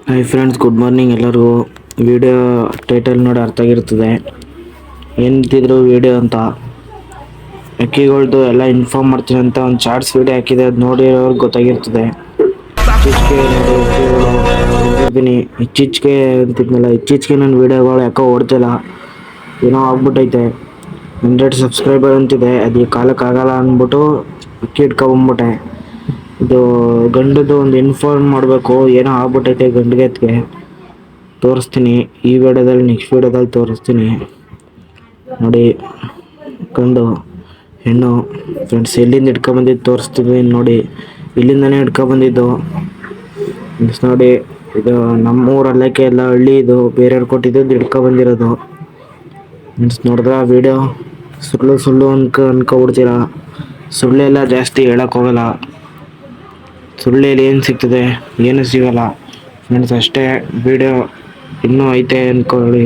Hi friends, good morning ಎಲ್ಲರಿಗೂ. Video title ನೋಡಿ ಅರ್ಥ ಆಗಿರ್ತದೆ ಏನಿದ್ರು ವಿಡಿಯೋ ಅಂತ. ಅಕ್ಕಿಗಳ್ದು ಎಲ್ಲ ಇನ್ಫಾರ್ಮ್ ಮಾಡ್ತೀನಿ ಅಂತ ಒಂದು ಶಾರ್ಟ್ಸ್ ವಿಡಿಯೋ ಹಾಕಿದೆ, ಅದು ನೋಡಿರೋರ್ಗೆ ಗೊತ್ತಾಗಿರ್ತದೆ. ಇತ್ತೀಚೆಗೆ ನೋಡಿ ಅಕ್ಕಿಗಳು ಬಂದಿದ್ದೀನಿ, ಇತ್ತೀಚೆಗೆ ಅಂತಿದ್ನಲ್ಲ, ಇತ್ತೀಚೆಗೆ ನನ್ನ ವಿಡಿಯೋಗಳು ಯಾಕೋ ಓಡ್ತಿಲ್ಲ, ಏನೋ ಆಗ್ಬಿಟ್ಟೈತೆ. 100 ಸಬ್ಸ್ಕ್ರೈಬರ್ ಅಂತಿದೆ, ಅದು ಈ ಕಾಲಕ್ಕಾಗಲ್ಲ ಅಂದ್ಬಿಟ್ಟು ಅಕ್ಕಿ ಇಟ್ಕೊಂಡ್ಬಿಟ್ಟೆ. ಇದು ಗಂಡದು ಒಂದು ಇನ್ಫಾರ್ಮ್ ಮಾಡಬೇಕು, ಏನೋ ಆಗ್ಬಿಟ್ಟೈತೆ ಗಂಡಿಗೆ ಎತ್ತಿಗೆ. ತೋರಿಸ್ತೀನಿ ಈ ವಿಡಿಯೋದಲ್ಲಿ, ನೆಕ್ಸ್ಟ್ ವಿಡಿಯೋದಲ್ಲಿ ತೋರಿಸ್ತೀನಿ ನೋಡಿ. ಗಂಡು ಹೆಣ್ಣು ಫ್ರೆಂಡ್ಸ್, ಎಲ್ಲಿಂದ ಇಟ್ಕೊಂಬಂದಿದ್ದು ತೋರಿಸ್ತೀನಿ ನೋಡಿ. ಇಲ್ಲಿಂದನೇ ಇಟ್ಕೊಂಬಂದಿದ್ದು ನೋಡಿ. ಇದು ನಮ್ಮೂರಲ್ಲಕ್ಕೆ ಎಲ್ಲ ಹಳ್ಳಿ, ಇದು ಬೇರೆಯವ್ರು ಕೊಟ್ಟಿದ್ದು ಇಟ್ಕೊಂಬಂದಿರೋದು ಮೀನ್ಸ್. ನೋಡಿದ್ರೆ ಆ ವಿಡಿಯೋ ಸುಳ್ಳು ಅನ್ಕೊಬಿಡ್ತೀರಾ. ಸುಳ್ಳೆಲ್ಲ ಜಾಸ್ತಿ ಹೇಳೋಕ್ಕೋಗಲ್ಲ. ಸುಳ್ಳೆಲ್ಲಿ ಏನು ಸಿಗ್ತದೆ, ಏನೂ ಸಿಗಲ್ಲ ಫ್ರೆಂಡ್ಸ್. ಅಷ್ಟೇ ವಿಡಿಯೋ ಇನ್ನೂ ಐತೆ ಅಂದ್ಕೊಳ್ಳಿ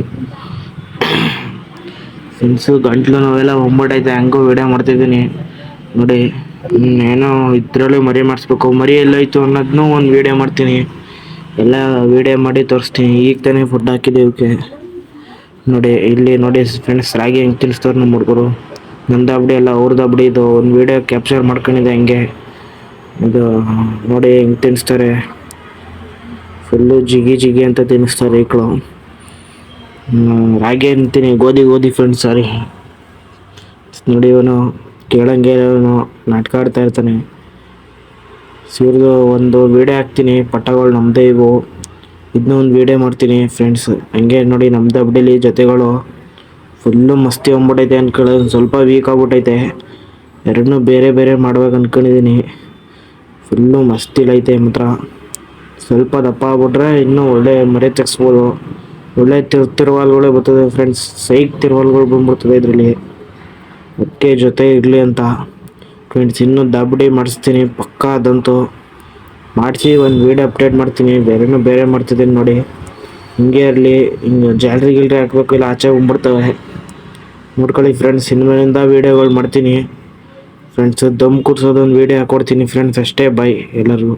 ಫ್ರೆಂಡ್ಸು. ಗಂಟ್ಲು ನೋವೆಲ್ಲ ಒಂಬಟ್ಟೈತೆ, ಹಂಗೂ ವಿಡಿಯೋ ಮಾಡ್ತಿದ್ದೀನಿ ನೋಡಿ. ಏನೋ ಇದರಲ್ಲೂ ಮರಿ ಮಾಡಿಸ್ಬೇಕು, ಮರಿ ಎಲ್ಲೋಯ್ತು ಅನ್ನೋದನ್ನೂ ಒಂದು ವಿಡಿಯೋ ಮಾಡ್ತೀನಿ, ಎಲ್ಲ ವಿಡಿಯೋ ಮಾಡಿ ತೋರಿಸ್ತೀನಿ. ಈಗ ತಾನೇ ಫುಡ್ ಹಾಕಿದ್ದೆ ಇವಕ್ಕೆ ನೋಡಿ. ಇಲ್ಲಿ ನೋಡಿ ಫ್ರೆಂಡ್ಸ್, ರಾಗಿ ಹೆಂಗೆ ತಿನ್ನಿಸ್ತವ್ರು ನಮ್ಮ ಹುಡುಗರು. ನಮ್ದು ಅಬ್ಡಿ ಎಲ್ಲ ಅವ್ರದ್ದು ಅಬ್ಡಿ. ಇದು ಒಂದು ವಿಡಿಯೋ ಕ್ಯಾಪ್ಚರ್ ಮಾಡ್ಕೊಂಡಿದ್ದೆ ಹಂಗೆ. ಇದು ನೋಡಿ ಹೆಂಗೆ ತಿನ್ನಿಸ್ತಾರೆ, ಫುಲ್ಲು ಜಿಗಿ ಅಂತ ತಿನ್ನಿಸ್ತಾರೆ ಈಕಳು. ರಾಗಿ ಅಂತೀನಿ, ಗೋಧಿ ಫ್ರೆಂಡ್ಸ್, ಸಾರಿ ನೋಡಿ. ಇವನು ಕೇಳಂಗೆ ಇವನು ನಾಟಕ ಆಡ್ತಾ ಇರ್ತಾನೆ. ಇವ್ರದ್ದು ಒಂದು ವಿಡಿಯೋ ಹಾಕ್ತೀನಿ, ಪಟ್ಟಗಳು ನಮ್ಮದೇ ಇವು. ಇದನ್ನೂ ಒಂದು ವಿಡಿಯೋ ಮಾಡ್ತೀನಿ ಫ್ರೆಂಡ್ಸ್. ಹಂಗೆ ನೋಡಿ, ನಮ್ಮದು ಅಬ್ಡಿಲಿ ಜೊತೆಗಳು ಫುಲ್ಲು ಮಸ್ತಿ ಹೋಗ್ಬಿಟ್ಟೈತೆ ಅಂದ್ಕೊಳ್ಳಿ. ಸ್ವಲ್ಪ ವೀಕ್ ಆಗ್ಬಿಟ್ಟೈತೆ, ಎರಡನ್ನೂ ಬೇರೆ ಮಾಡ್ಬೇಕು ಅಂದ್ಕೊಂಡಿದ್ದೀನಿ. ಫುಲ್ಲು ಮಸ್ತಿಲೈತೆ ಮಾತ್ರ. ಸ್ವಲ್ಪ ದಪ್ಪ ಆಗ್ಬಿಟ್ರೆ ಇನ್ನೂ ಒಳ್ಳೆ ಮರಿ ತೆಗಿಸ್ಬೋದು. ಒಳ್ಳೆ ತಿರುವಾಲ್ಗಳೇ ಬರ್ತದೆ ಫ್ರೆಂಡ್ಸ್, ಸೈಕ್ ತಿರುವಾಲ್ಗಳು ಬಂದ್ಬಿಡ್ತದೆ ಇದರಲ್ಲಿ. ಅದಕ್ಕೆ ಜೊತೆ ಇರಲಿ ಅಂತ ಫ್ರೆಂಡ್ಸ್. ಇನ್ನೂ ದಬ್ಬಡಿ ಮಾಡಿಸ್ತೀನಿ ಪಕ್ಕ, ಅದಂತೂ ಮಾಡಿಸಿ ಒಂದು ವೀಡಿಯೋ ಅಪ್ಡೇಟ್ ಮಾಡ್ತೀನಿ. ಬೇರೆ ಮಾಡ್ತಿದ್ದೀನಿ ನೋಡಿ. ಹಿಂಗೆ ಇರಲಿ, ಹಿಂಗೆ ಜಾಲ್ರಿ ಹಾಕ್ಬೇಕು, ಇಲ್ಲ ಆಚೆ ಬಂದ್ಬಿಡ್ತವೆ ನೋಡ್ಕೊಳ್ಳಿ ಫ್ರೆಂಡ್ಸ್. ಇನ್ಮೇಲಿಂದ ವೀಡಿಯೋಗಳು ಮಾಡ್ತೀನಿ ಫ್ರೆಂಡ್ಸ್. ದಮ್ ಕುಡ್ಸೋದೊಂದು ವೀಡಿಯೋ ಹಾಕ್ಕೊಡ್ತೀನಿ ಫ್ರೆಂಡ್ಸ್. ಅಷ್ಟೇ, ಬಾಯ್ ಎಲ್ಲರಿಗೂ.